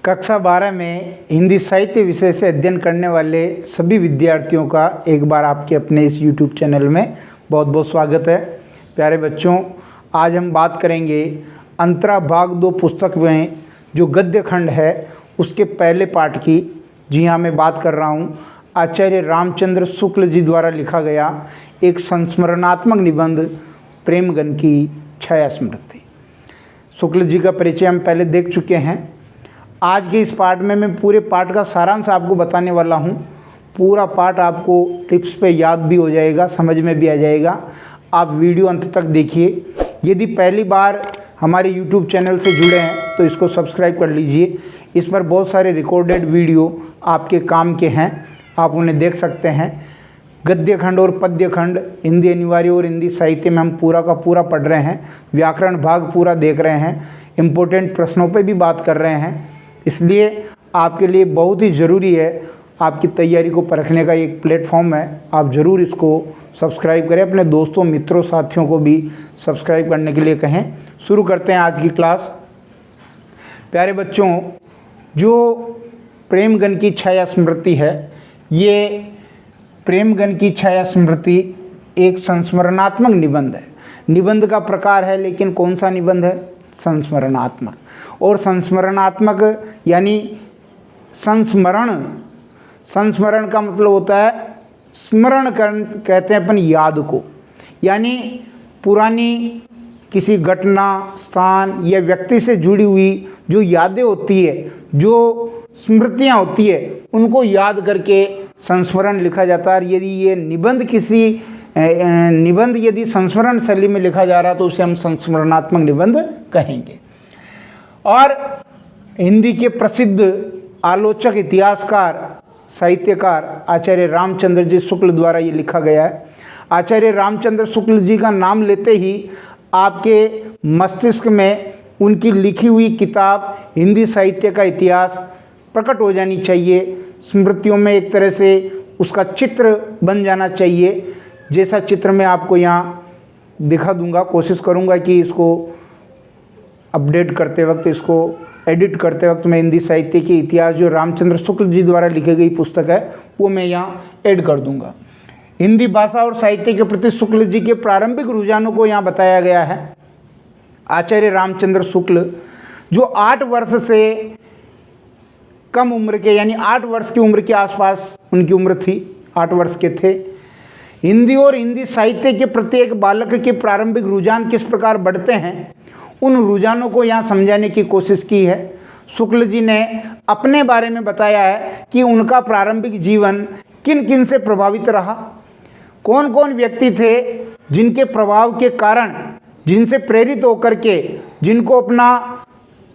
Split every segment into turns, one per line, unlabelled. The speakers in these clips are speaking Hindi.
कक्षा 12 में हिंदी साहित्य विषय से अध्ययन करने वाले सभी विद्यार्थियों का एक बार आपके अपने इस YouTube चैनल में बहुत बहुत स्वागत है। प्यारे बच्चों, आज हम बात करेंगे अंतरा भाग 2 पुस्तक में जो गद्य खंड है उसके पहले पाठ की। जी हाँ, मैं बात कर रहा हूँ आचार्य रामचंद्र शुक्ल जी द्वारा लिखा गया एक संस्मरणात्मक निबंध प्रेमगन की छाया स्मृति। शुक्ल जी का परिचय हम पहले देख चुके हैं। आज के इस पाठ में मैं पूरे पाठ का सारांश आपको बताने वाला हूँ। पूरा पाठ आपको टिप्स पे याद भी हो जाएगा, समझ में भी आ जाएगा। आप वीडियो अंत तक देखिए। यदि पहली बार हमारे YouTube चैनल से जुड़े हैं तो इसको सब्सक्राइब कर लीजिए। इस पर बहुत सारे रिकॉर्डेड वीडियो आपके काम के हैं, आप उन्हें देख सकते हैं। गद्य खंड और पद्य खंड, हिंदी अनिवार्य और हिंदी साहित्य में हम पूरा का पूरा पढ़ रहे हैं। व्याकरण भाग पूरा देख रहे हैं। इम्पोर्टेंट प्रश्नों पे भी बात कर रहे हैं। इसलिए आपके लिए बहुत ही ज़रूरी है, आपकी तैयारी को परखने का एक प्लेटफॉर्म है। आप ज़रूर इसको सब्सक्राइब करें, अपने दोस्तों, मित्रों, साथियों को भी सब्सक्राइब करने के लिए कहें। शुरू करते हैं आज की क्लास। प्यारे बच्चों, जो प्रेमगन की छाया स्मृति है, ये प्रेमगन की छाया स्मृति एक संस्मरणात्मक निबंध है। निबंध का प्रकार है, लेकिन कौन सा निबंध है? संस्मरणात्मक। और संस्मरणात्मक यानी संस्मरण। संस्मरण का मतलब होता है स्मरण कर, कहते हैं अपन याद को, यानी पुरानी किसी घटना, स्थान या व्यक्ति से जुड़ी हुई जो यादें होती है, जो स्मृतियाँ होती है, उनको याद करके संस्मरण लिखा जाता है। यदि ये निबंध यदि संस्मरण शैली में लिखा जा रहा है तो उसे हम संस्मरणात्मक निबंध कहेंगे। और हिंदी के प्रसिद्ध आलोचक, इतिहासकार, साहित्यकार आचार्य रामचंद्र जी शुक्ल द्वारा ये लिखा गया है। आचार्य रामचंद्र शुक्ल जी का नाम लेते ही आपके मस्तिष्क में उनकी लिखी हुई किताब हिंदी साहित्य का इतिहास प्रकट हो जानी चाहिए। स्मृतियों में एक तरह से उसका चित्र बन जाना चाहिए, जैसा चित्र मैं आपको यहाँ दिखा दूंगा। कोशिश करूँगा कि इसको अपडेट करते वक्त, इसको एडिट करते वक्त मैं हिंदी साहित्य के इतिहास जो रामचंद्र शुक्ल जी द्वारा लिखी गई पुस्तक है वो मैं यहाँ ऐड कर दूंगा। हिंदी भाषा और साहित्य के प्रति शुक्ल जी के प्रारंभिक रुझानों को यहाँ बताया गया है। आचार्य रामचंद्र शुक्ल जो 8 वर्ष से कम उम्र के, यानी 8 वर्ष की उम्र के आसपास उनकी उम्र थी, 8 वर्ष के थे। हिंदी और हिंदी साहित्य के प्रति एक बालक के प्रारंभिक रुझान किस प्रकार बढ़ते हैं, उन रुझानों को यहाँ समझाने की कोशिश की है। शुक्ल जी ने अपने बारे में बताया है कि उनका प्रारंभिक जीवन किन किन से प्रभावित रहा, कौन कौन व्यक्ति थे जिनके प्रभाव के कारण, जिनसे प्रेरित होकर के, जिनको अपना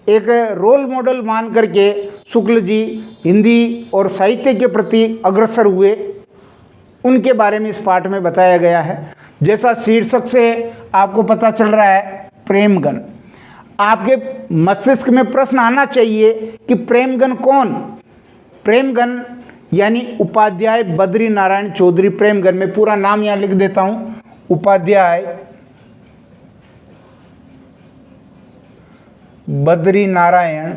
एक रोल मॉडल मान करके शुक्ल जी हिंदी और साहित्य के प्रति अग्रसर हुए, उनके बारे में इस पाठ में बताया गया है। जैसा शीर्षक से आपको पता चल रहा है, प्रेमगन। आपके मस्तिष्क में प्रश्न आना चाहिए कि प्रेमगन कौन? प्रेमगन यानी उपाध्याय बद्री नारायण चौधरी प्रेमगन। मैं पूरा नाम यहाँ लिख देता हूँ। उपाध्याय बद्री नारायण,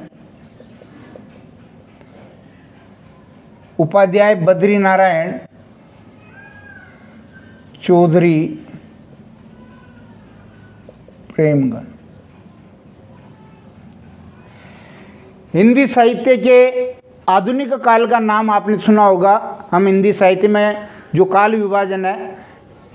उपाध्याय बद्री नारायण चौधरी प्रेमगन। हिंदी साहित्य के आधुनिक काल का नाम आपने सुना होगा। हम हिंदी साहित्य में जो काल विभाजन है,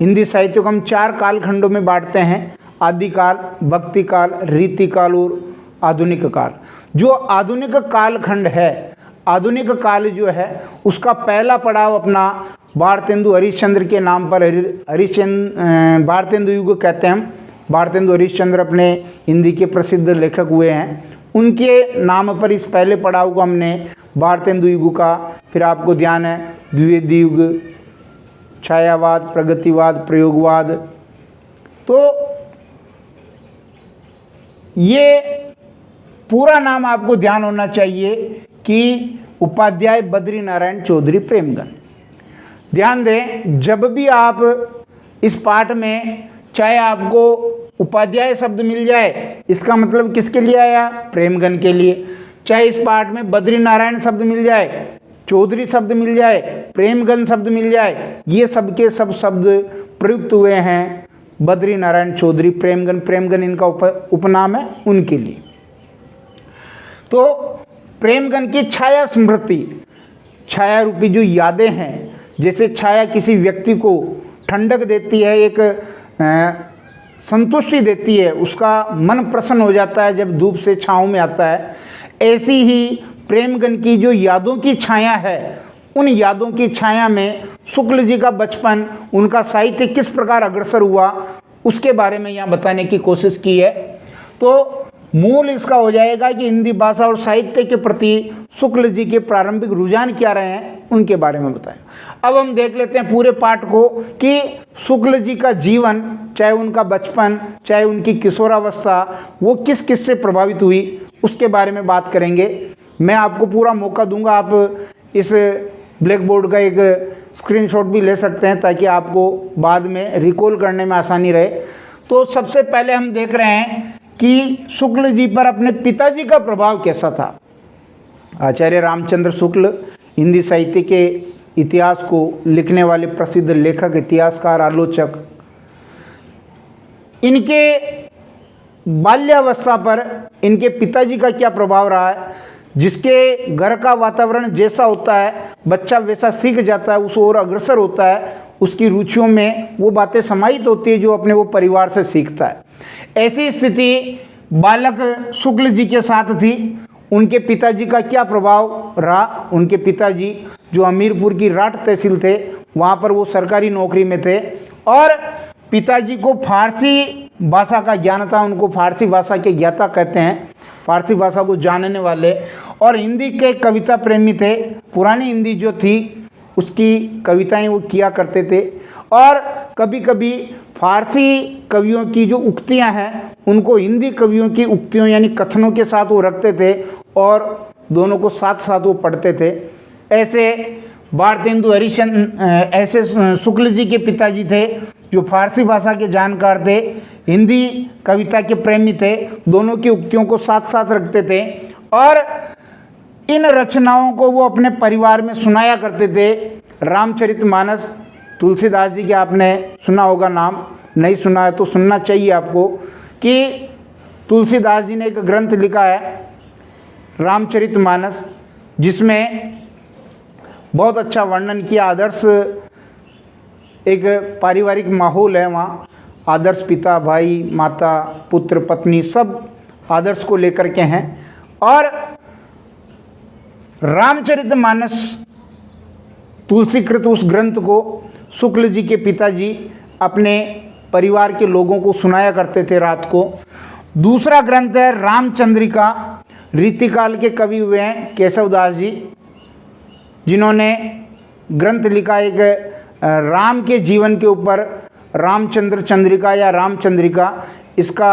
हिंदी साहित्य को हम 4 कालखंडों में बांटते हैं: आदिकाल, भक्ति काल, रीति काल और आधुनिक काल। जो आधुनिक कालखंड है, आधुनिक काल जो है, उसका पहला पड़ाव अपना भारतेंदु हरिश्चंद्र के नाम पर, भारतेंदु युग कहते हैं हम। भारतेंदु हरिश्चंद्र अपने हिंदी के प्रसिद्ध लेखक हुए हैं, उनके नाम पर इस पहले पड़ाव को हमने भारतेंदु युग का, फिर आपको ध्यान है द्विवेदी युग, छायावाद, प्रगतिवाद, प्रयोगवाद। तो ये पूरा नाम आपको ध्यान होना चाहिए कि उपाध्याय बद्री नारायण चौधरी प्रेमगन। ध्यान दें, जब भी आप इस पाठ में चाहे आपको उपाध्याय शब्द मिल जाए, इसका मतलब किसके लिए आया? प्रेमगन के लिए। चाहे इस पाठ में बद्री नारायण शब्द मिल जाए, चौधरी शब्द मिल जाए, प्रेमगन शब्द मिल जाए, ये सब के सब शब्द प्रयुक्त हुए हैं बद्री नारायण चौधरी प्रेमगन। प्रेमगन इनका उपनाम है उनके लिए। तो प्रेमगन की छाया स्मृति, छाया रूपी जो यादें हैं, जैसे छाया किसी व्यक्ति को ठंडक देती है, एक संतुष्टि देती है, उसका मन प्रसन्न हो जाता है जब धूप से छाँव में आता है, ऐसी ही प्रेमगन की जो यादों की छाया है, उन यादों की छाया में शुक्ल जी का बचपन, उनका साहित्य किस प्रकार अग्रसर हुआ, उसके बारे में यहाँ बताने की कोशिश की है। तो मूल इसका हो जाएगा कि हिंदी भाषा और साहित्य के प्रति शुक्ल जी के प्रारंभिक रुझान क्या रहे हैं, उनके बारे में बताएं। अब हम देख लेते हैं पूरे पाठ को कि शुक्ल जी का जीवन, चाहे उनका बचपन, चाहे उनकी किशोरावस्था, वो किस किस से प्रभावित हुई, उसके बारे में बात करेंगे। मैं आपको पूरा मौका दूंगा, आप इस ब्लैक बोर्ड का एक स्क्रीनशॉट भी ले सकते हैं ताकि आपको बाद में रिकॉल करने में आसानी रहे। तो सबसे पहले हम देख रहे हैं कि शुक्ल जी पर अपने पिताजी का प्रभाव कैसा था। आचार्य रामचंद्र शुक्ल हिंदी साहित्य के इतिहास को लिखने वाले प्रसिद्ध लेखक, इतिहासकार, आलोचक, इनके बाल्यावस्था पर इनके पिताजी का क्या प्रभाव रहा है। जिसके घर का वातावरण जैसा होता है, बच्चा वैसा सीख जाता है, उस ओर अग्रसर होता है, उसकी रुचियों में वो बातें समाहित होती है जो अपने वो परिवार से सीखता है। ऐसी स्थिति बालक शुक्ल जी के साथ थी। उनके पिताजी का क्या प्रभाव रहा। उनके पिताजी जो हमीरपुर की राठ तहसील थे, वहाँ पर वो सरकारी नौकरी में थे और पिताजी को फारसी भाषा का ज्ञान था। उनको फारसी भाषा के ज्ञाता कहते हैं, फारसी भाषा को जानने वाले, और हिंदी के कविता प्रेमी थे। पुरानी हिंदी जो थी उसकी कविताएं वो किया करते थे और कभी कभी फारसी कवियों की जो उक्तियां हैं उनको हिंदी कवियों की उक्तियों यानी कथनों के साथ वो रखते थे और दोनों को साथ साथ वो पढ़ते थे। ऐसे भारतेंदु हरिश्चंद्र, ऐसे शुक्ल जी के पिताजी थे जो फारसी भाषा के जानकार थे, हिंदी कविता के प्रेमी थे, दोनों की उक्तियों को साथ साथ रखते थे और इन रचनाओं को वो अपने परिवार में सुनाया करते थे। रामचरितमानस, तुलसीदास जी के आपने सुना होगा नाम, नहीं सुना है तो सुनना चाहिए आपको, कि तुलसीदास जी ने एक ग्रंथ लिखा है रामचरितमानस, जिसमें बहुत अच्छा वर्णन किया। आदर्श एक पारिवारिक माहौल है वहाँ, आदर्श पिता, भाई, माता, पुत्र, पत्नी, सब आदर्श को लेकर के हैं। और रामचरितमानस तुलसीकृत उस ग्रंथ को शुक्ल जी के पिताजी अपने परिवार के लोगों को सुनाया करते थे रात को। दूसरा ग्रंथ है रामचंद्रिका, रीतिकाल के कवि हुए हैं केशवदास जी, जिन्होंने ग्रंथ लिखा एक राम के जीवन के ऊपर, रामचंद्र चंद्रिका या रामचंद्रिका, इसका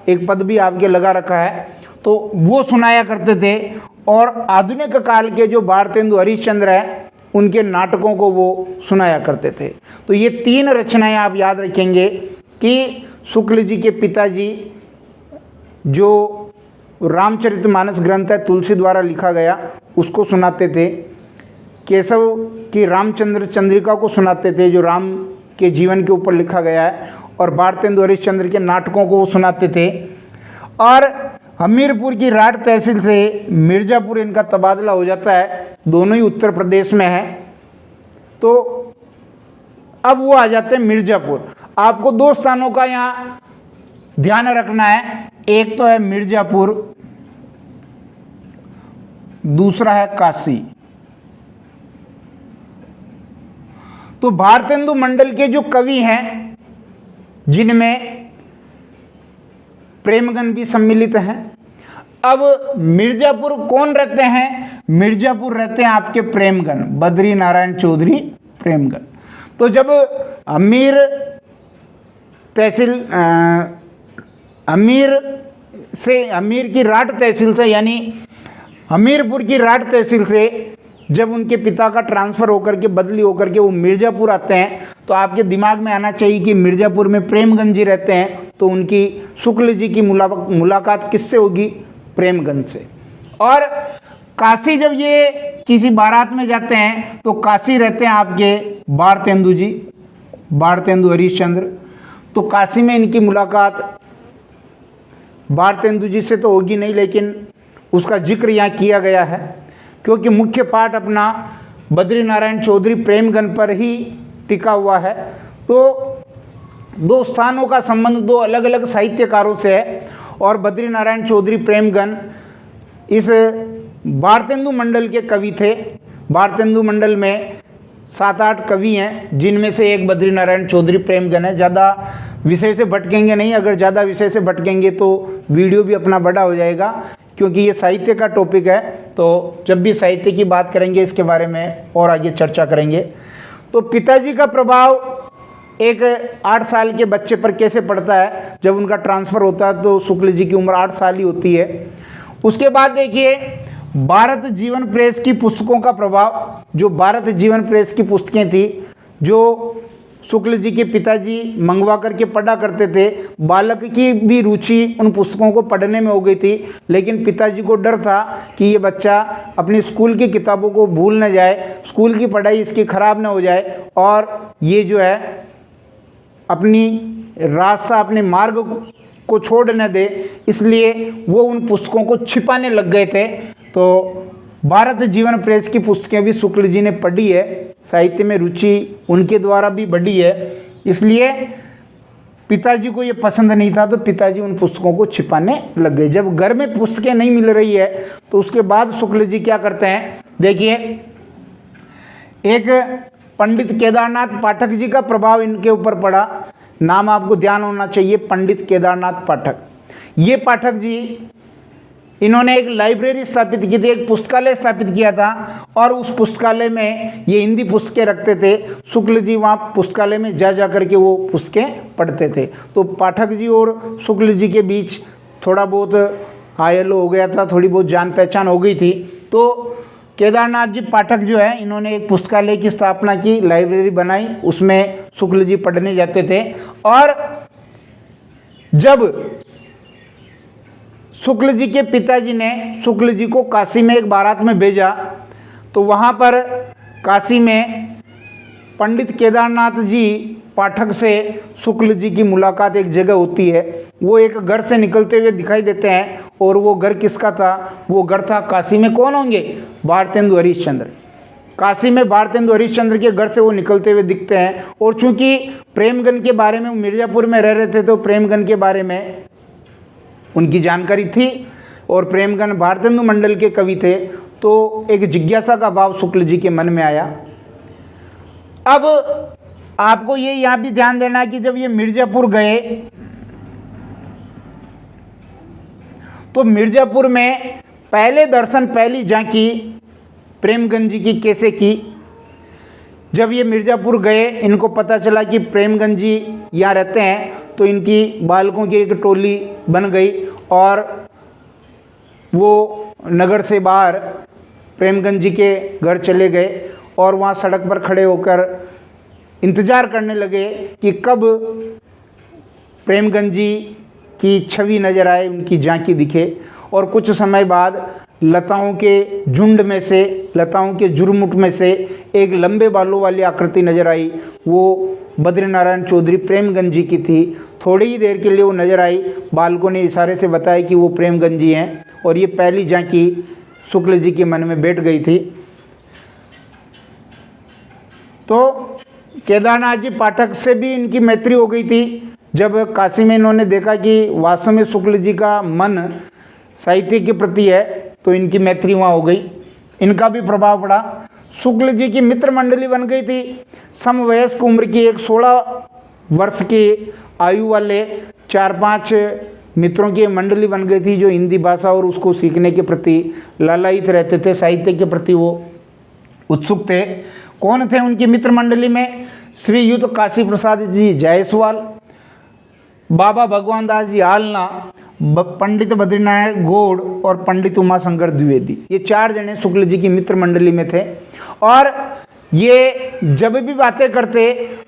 एक पद भी आपके लगा रखा है, तो वो सुनाया करते थे। और आधुनिक काल के जो भारतेंदु हरिश्चंद्र हैं उनके नाटकों को वो सुनाया करते थे। तो ये तीन रचनाएं आप याद रखेंगे कि शुक्ल जी के पिताजी जो रामचरितमानस ग्रंथ है तुलसी द्वारा लिखा गया उसको सुनाते थे, केशव की रामचंद्र चंद्रिका को सुनाते थे जो राम के जीवन के ऊपर लिखा गया है, और भारतेंदु हरिश्चंद्र के नाटकों को वो सुनाते थे। और हमीरपुर की राठ तहसील से मिर्ज़ापुर इनका तबादला हो जाता है, दोनों ही उत्तर प्रदेश में है। तो अब वो आ जाते हैं मिर्ज़ापुर। आपको दो स्थानों का यहाँ ध्यान रखना है, एक तो है मिर्ज़ापुर, दूसरा है काशी। तो भारतेंदु मंडल के जो कवि हैं जिनमें प्रेमगन भी सम्मिलित हैं। अब मिर्ज़ापुर कौन रहते हैं? मिर्ज़ापुर रहते हैं आपके प्रेमगन, बद्री नारायण चौधरी प्रेमगन। तो जब अमीर तहसील, अमीर की राठ तहसील से यानी हमीरपुर की राठ तहसील से जब उनके पिता का ट्रांसफ़र होकर के, बदली होकर के वो मिर्ज़ापुर आते हैं, तो आपके दिमाग में आना चाहिए कि मिर्ज़ापुर में प्रेमगन जी रहते हैं, तो उनकी शुक्ल जी की मुलाकात किससे होगी? प्रेमगन से। और काशी जब ये किसी बारात में जाते हैं तो काशी रहते हैं आपके भारतेंदु जी, भारतेंदु हरिश्चंद्र। तो काशी में इनकी मुलाकात भारतेंदु जी से तो होगी नहीं, लेकिन उसका जिक्र यहाँ किया गया है क्योंकि मुख्य पाठ अपना बद्रीनारायण चौधरी प्रेमगन पर ही टिका हुआ है। तो दो स्थानों का संबंध दो अलग अलग साहित्यकारों से है और बद्रीनारायण चौधरी प्रेमगन इस भारतेंदु मंडल के कवि थे। भारतेंदु मंडल में 7-8 कवि हैं, जिनमें से एक बद्रीनारायण चौधरी प्रेमगन है। ज़्यादा विषय से भटकेंगे नहीं, अगर ज़्यादा विषय से भटकेंगे तो वीडियो भी अपना बड़ा हो जाएगा, क्योंकि ये साहित्य का टॉपिक है। तो जब भी साहित्य की बात करेंगे इसके बारे में और आगे चर्चा करेंगे। तो पिताजी का प्रभाव एक 8 साल के बच्चे पर कैसे पड़ता है। जब उनका ट्रांसफ़र होता है तो शुक्ल जी की उम्र 8 साल ही होती है। उसके बाद देखिए भारत जीवन प्रेस की पुस्तकों का प्रभाव, जो भारत जीवन प्रेस की पुस्तकें थी जो शुक्ल जी के पिताजी मंगवा करके पढ़ा करते थे, बालक की भी रुचि उन पुस्तकों को पढ़ने में हो गई थी, लेकिन पिताजी को डर था कि ये बच्चा अपनी स्कूल की किताबों को भूल न जाए, स्कूल की पढ़ाई इसकी खराब न हो जाए और ये जो है अपनी रास्ता अपने मार्ग को छोड़ न दे, इसलिए वो उन पुस्तकों को छिपाने लग गए थे। तो भारत जीवन प्रेस की पुस्तकें भी शुक्ल जी ने पढ़ी है, साहित्य में रुचि उनके द्वारा भी बढ़ी है, इसलिए पिताजी को ये पसंद नहीं था तो पिताजी उन पुस्तकों को छिपाने लग गए। जब घर में पुस्तकें नहीं मिल रही है तो उसके बाद शुक्ल जी क्या करते हैं, देखिए एक पंडित केदारनाथ पाठक जी का प्रभाव इनके ऊपर पड़ा। नाम आपको ध्यान होना चाहिए, पंडित केदारनाथ पाठक। ये पाठक जी इन्होंने एक लाइब्रेरी स्थापित की थी, एक पुस्तकालय स्थापित किया था और उस पुस्तकालय में ये हिंदी पुस्तकें रखते थे। शुक्ल जी वहाँ पुस्तकालय में जा करके वो पुस्तकें पढ़ते थे। तो पाठक जी और शुक्ल जी के बीच थोड़ा बहुत हाय-हेलो हो गया था, थोड़ी बहुत जान पहचान हो गई थी। तो केदारनाथ जी पाठक जो है इन्होंने एक पुस्तकालय की स्थापना की, लाइब्रेरी बनाई, उसमें शुक्ल जी पढ़ने जाते थे। और जब शुक्ल जी के पिताजी ने शुक्ल जी को काशी में एक बारात में भेजा तो वहाँ पर काशी में पंडित केदारनाथ जी पाठक से शुक्ल जी की मुलाकात एक जगह होती है। वो एक घर से निकलते हुए दिखाई देते हैं और वो घर किसका था, वो घर था काशी में कौन होंगे, भारतेंदु हरिश्चंद्र। काशी में भारतेंदु हरिश्चंद्र के घर से वो निकलते हुए दिखते हैं। और चूंकि प्रेमगन के बारे में मिर्ज़ापुर में रह रहे थे तो प्रेमगन के बारे में उनकी जानकारी थी और प्रेमगन भारतेंदु मंडल के कवि थे, तो एक जिज्ञासा का भाव शुक्ल जी के मन में आया। अब आपको ये यहाँ भी ध्यान देना है कि जब ये मिर्ज़ापुर गए तो मिर्ज़ापुर में पहले दर्शन, पहली झांकी प्रेमगंज जी की कैसे की। जब ये मिर्ज़ापुर गए, इनको पता चला कि प्रेमगंज जी यहाँ रहते हैं, तो इनकी बालकों की एक टोली बन गई और वो नगर से बाहर प्रेमगंज जी के घर चले गए और वहाँ सड़क पर खड़े होकर इंतज़ार करने लगे कि कब प्रेमगंज जी की छवि नज़र आए, उनकी झांकी दिखे। और कुछ समय बाद लताओं के झुंड में से, लताओं के झुरमुट में से एक लंबे बालों वाली आकृति नज़र आई। वो बद्रीनारायण चौधरी प्रेमगंज जी की थी। थोड़ी ही देर के लिए वो नज़र आई, बालकों ने इशारे से बताया कि वो प्रेमगंज जी हैं और ये पहली झांकी शुक्ल जी के मन में बैठ गई थी। तो केदारनाथ जी पाठक से भी इनकी मैत्री हो गई थी। जब काशी में इन्होंने देखा कि वास्तव में शुक्ल जी का मन साहित्य के प्रति है तो इनकी मैत्री वहाँ हो गई, इनका भी प्रभाव पड़ा। शुक्ल जी की मित्र मंडली बन गई थी। समवयस्क उम्र की एक 16 वर्ष की आयु वाले 4-5 मित्रों की मंडली बन गई थी, जो हिंदी भाषा और उसको सीखने के प्रति लालायित रहते थे, साहित्य के प्रति वो उत्सुक थे। कौन थे उनकी मित्र मंडली में? श्रीयुत काशी प्रसाद जी जायसवाल, बाबा भगवान दास जी आलना, पंडित बद्रीनारायण गौड़ और पंडित उमाशंकर द्विवेदी। ये 4 जने शुक्ल जी की मित्र मंडली में थे और ये जब भी बातें करते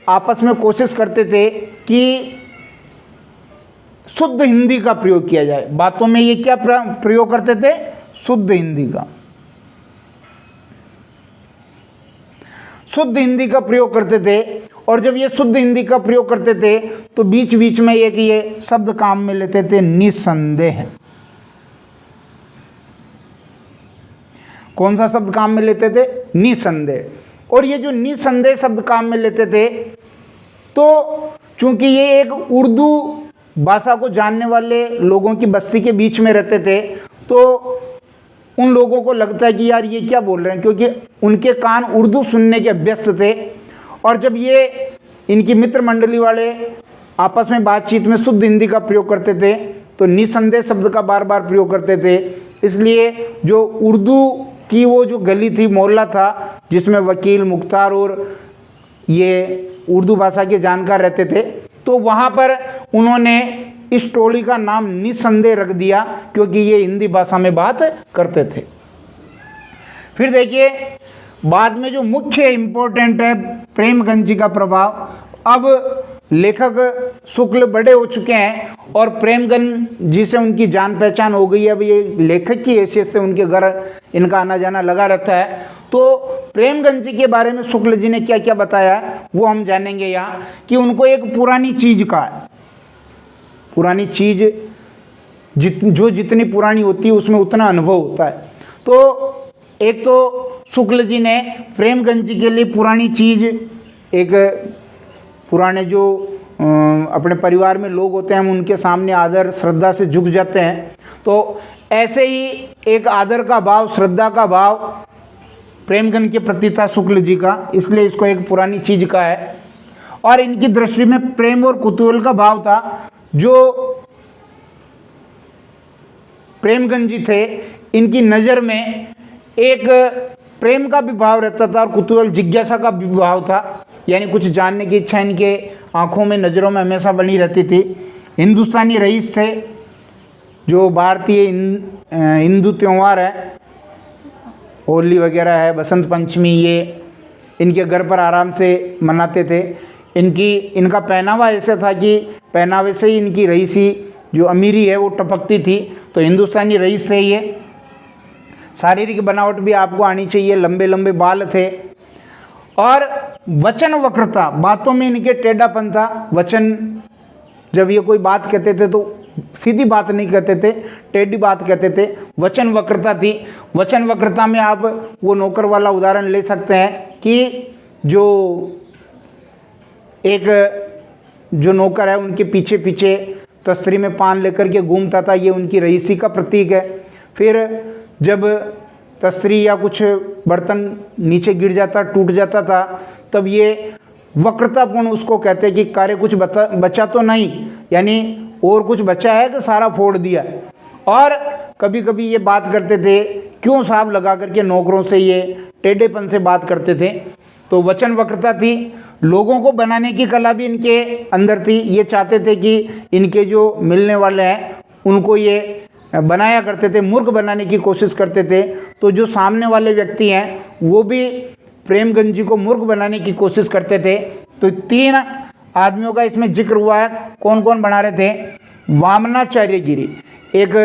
आपस में कोशिश करते थे कि शुद्ध हिंदी का प्रयोग किया जाए। बातों में ये क्या प्रयोग करते थे? शुद्ध हिंदी का, शुद्ध हिंदी का प्रयोग करते थे। और जब ये शुद्ध हिंदी का प्रयोग करते थे तो बीच बीच में ये शब्द काम में लेते थे, निसंदेह। कौन सा शब्द काम में लेते थे? निसंदेह। और ये जो निसंदेह शब्द काम में लेते थे, तो चूंकि ये एक उर्दू भाषा को जानने वाले लोगों की बस्ती के बीच में रहते थे, तो उन लोगों को लगता है कि यार ये क्या बोल रहे हैं, क्योंकि उनके कान उर्दू सुनने के अभ्यस्त थे। और जब ये इनकी मित्र मंडली वाले आपस में बातचीत में शुद्ध हिंदी का प्रयोग करते थे, तो निसंदेह शब्द का बार बार प्रयोग करते थे। इसलिए जो उर्दू की वो जो गली थी, मोहल्ला था, जिसमें वकील, मुख्तार और ये उर्दू भाषा के जानकार रहते थे, तो वहाँ पर उन्होंने इस टोली का नाम निसंदेह रख दिया, क्योंकि ये हिंदी भाषा में बात करते थे। फिर देखिए बाद में जो मुख्य इम्पोर्टेंट है, प्रेमगंज जी का प्रभाव। अब लेखक शुक्ल बड़े हो चुके हैं और प्रेमगंज जी से उनकी जान पहचान हो गई है। अब ये लेखक की हैसियत से उनके घर इनका आना जाना लगा रहता है। तो प्रेमगंज जी के बारे में शुक्ल जी ने क्या क्या बताया है वो हम जानेंगे यहाँ, कि उनको एक पुरानी चीज़ का, पुरानी चीज़ जो जितनी पुरानी होती है उसमें उतना अनुभव होता है। तो एक तो शुक्ल जी ने प्रेमगंज जी के लिए पुरानी चीज़, एक पुराने जो अपने परिवार में लोग होते हैं हम उनके सामने आदर श्रद्धा से झुक जाते हैं, तो ऐसे ही एक आदर का भाव, श्रद्धा का भाव प्रेमगंज के प्रति था शुक्ल जी का, इसलिए इसको एक पुरानी चीज़ का है। और इनकी दृष्टि में प्रेम और कुतूहल का भाव था। जो प्रेमगंज जी थे, इनकी नज़र में एक प्रेम का भी भाव रहता था और कुतूहल, जिज्ञासा का भी भाव था, यानी कुछ जानने की इच्छा इनके आंखों में, नज़रों में हमेशा बनी रहती थी। हिंदुस्तानी रईस थे, जो भारतीय हिंदू त्यौहार है, होली वगैरह है, बसंत पंचमी, ये इनके घर पर आराम से मनाते थे। इनका पहनावा ऐसा था कि पहनावे से ही इनकी रईसी जो अमीरी है वो टपकती थी। तो हिंदुस्तानी रईस से ये शारीरिक बनावट भी आपको आनी चाहिए, लंबे लंबे बाल थे। और वचन वक्रता, बातों में इनके टेढ़ापन था। वचन, जब ये कोई बात कहते थे तो सीधी बात नहीं कहते थे, टेढ़ी बात कहते थे, वचन वक्रता थी। वचन वक्रता में आप वो नौकर वाला उदाहरण ले सकते हैं कि जो नौकर है उनके पीछे पीछे तस्तरी में पान लेकर के घूमता था, ये उनकी रईसी का प्रतीक है। फिर जब तस्तरी या कुछ बर्तन नीचे गिर जाता, टूट जाता था, तब ये वक्रतापूर्ण उसको कहते हैं कि कार्य कुछ बचा तो नहीं, यानी और कुछ बचा है कि सारा फोड़ दिया। और कभी कभी ये बात करते थे, क्यों साहब लगा करके नौकरों से ये टेढ़ेपन से बात करते थे। तो वचन वक्रता थी। लोगों को बनाने की कला भी इनके अंदर थी। ये चाहते थे कि इनके जो मिलने वाले हैं उनको ये बनाया करते थे, मूर्ख बनाने की कोशिश करते थे। तो जो सामने वाले व्यक्ति हैं वो भी प्रेमगंज जी को मूर्ख बनाने की कोशिश करते थे। तो 3 आदमियों का इसमें जिक्र हुआ है। कौन कौन बना रहे थे? वामनाचार्य गिरी, एक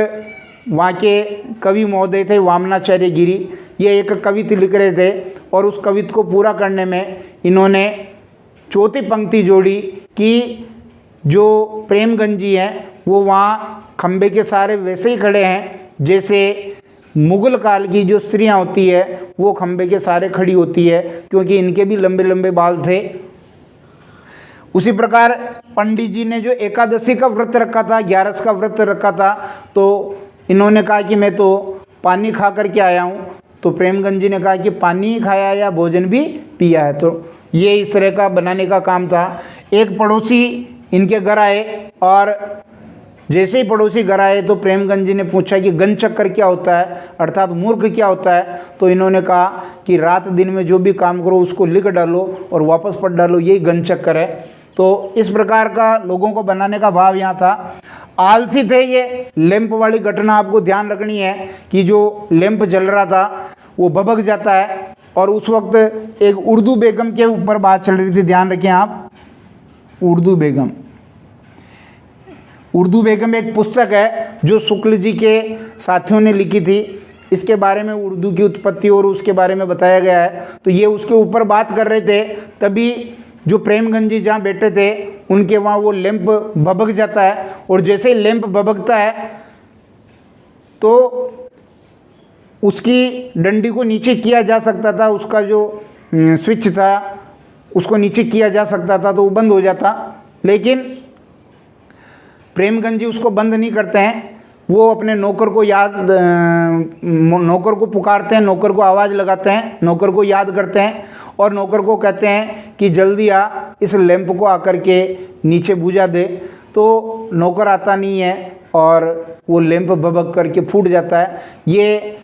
वहाँ के कवि महोदय थे वामनाचार्य गिरी। ये एक कविता लिख रहे थे और उस कविता को पूरा करने में इन्होंने चौथी पंक्ति जोड़ी कि जो प्रेमगंज जी हैं वो वहाँ खंबे के सारे वैसे ही खड़े हैं जैसे मुगल काल की जो स्त्रियाँ होती है वो खंबे के सारे खड़ी होती है, क्योंकि इनके भी लंबे लंबे बाल थे। उसी प्रकार पंडित जी ने जो एकादशी का व्रत रखा था, 11 का व्रत रखा था, तो इन्होंने कहा कि मैं तो पानी खा करके आया हूँ। तो प्रेमगंज जी ने कहा कि पानी खाया या भोजन भी पिया है। तो ये इस तरह का बनाने का काम था। एक पड़ोसी इनके घर आए और जैसे ही पड़ोसी घर आए तो प्रेमगंज जी ने पूछा कि गन चक्कर क्या होता है, अर्थात मूर्ख क्या होता है। तो इन्होंने कहा कि रात दिन में जो भी काम करो उसको लिख डालो और वापस पढ़ डालो, यही गन चक्कर है। तो इस प्रकार का लोगों को बनाने का भाव यहाँ था। आलसी थे ये। लैंप वाली घटना आपको ध्यान रखनी है कि जो लैंप जल रहा था वो भभक जाता है, और उस वक्त एक उर्दू बेगम के ऊपर बात चल रही थी, ध्यान रखें आप। उर्दू बेगम एक पुस्तक है जो शुक्ल जी के साथियों ने लिखी थी। इसके बारे में, उर्दू की उत्पत्ति और उसके बारे में बताया गया है। तो ये उसके ऊपर बात कर रहे थे, तभी जो प्रेमगंज जी जहाँ बैठे थे उनके वहाँ वो लैंप भभक जाता है, और जैसे ही लैंप भभकता है तो उसकी डंडी को नीचे किया जा सकता था, उसका जो स्विच था उसको नीचे किया जा सकता था तो वो बंद हो जाता, लेकिन प्रेमगंज जी उसको बंद नहीं करते हैं। वो अपने नौकर को पुकारते हैं, नौकर को आवाज़ लगाते हैं, नौकर को याद करते हैं और नौकर को कहते हैं कि जल्दी आ, इस लैंप को आकर के नीचे बुझा दे। तो नौकर आता नहीं है और वो लैंप भभक करके फूट जाता है। ये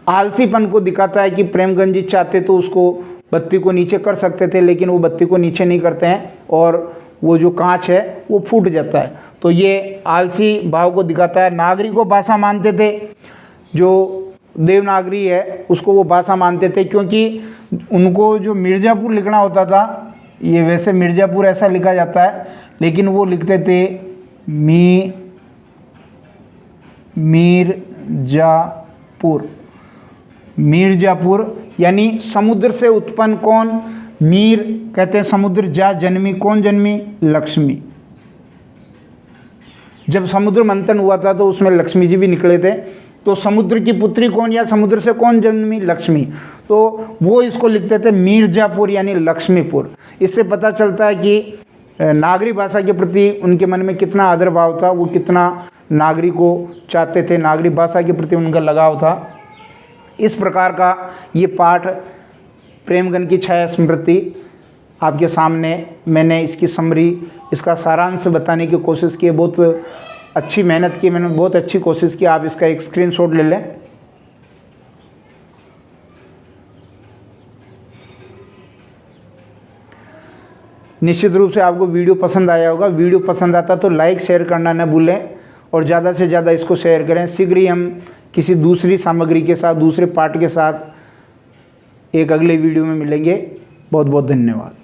आलसीपन को दिखाता है कि प्रेमगंज जी चाहते तो उसको बत्ती को नीचे कर सकते थे, लेकिन वो बत्ती को नीचे नहीं करते हैं और वो जो कांच है वो फूट जाता है। तो ये आलसी भाव को दिखाता है। नागरी को भाषा मानते थे, जो देवनागरी है उसको वो भाषा मानते थे, क्योंकि उनको जो मिर्ज़ापुर लिखना होता था, ये वैसे मिर्ज़ापुर ऐसा लिखा जाता है, लेकिन वो लिखते थे मिर्ज़ापुर, यानी समुद्र से उत्पन्न कौन? मीर कहते हैं समुद्र, जा जन्मी, कौन जन्मी? लक्ष्मी। जब समुद्र मंथन हुआ था तो उसमें लक्ष्मी जी भी निकले थे, तो समुद्र की पुत्री कौन या समुद्र से कौन जन्मी? लक्ष्मी। तो वो इसको लिखते थे मिर्ज़ापुर यानी लक्ष्मीपुर। इससे पता चलता है कि नागरी भाषा के प्रति उनके मन में कितना आदर भाव था, वो कितना नागरी को चाहते थे, नागरी भाषा के प्रति उनका लगाव था। इस प्रकार का ये पाठ प्रेमगंज की छाया स्मृति आपके सामने मैंने इसकी समरी, इसका सारांश बताने की कोशिश की। बहुत अच्छी मेहनत की मैंने, बहुत अच्छी कोशिश की। आप इसका एक स्क्रीनशॉट ले लें। निश्चित रूप से आपको वीडियो पसंद आया होगा। वीडियो पसंद आता तो लाइक शेयर करना न भूलें और ज़्यादा से ज़्यादा इसको शेयर करें। शीघ्र ही हम किसी दूसरी सामग्री के साथ, दूसरे पाठ के साथ एक अगले वीडियो में मिलेंगे। बहुत बहुत धन्यवाद।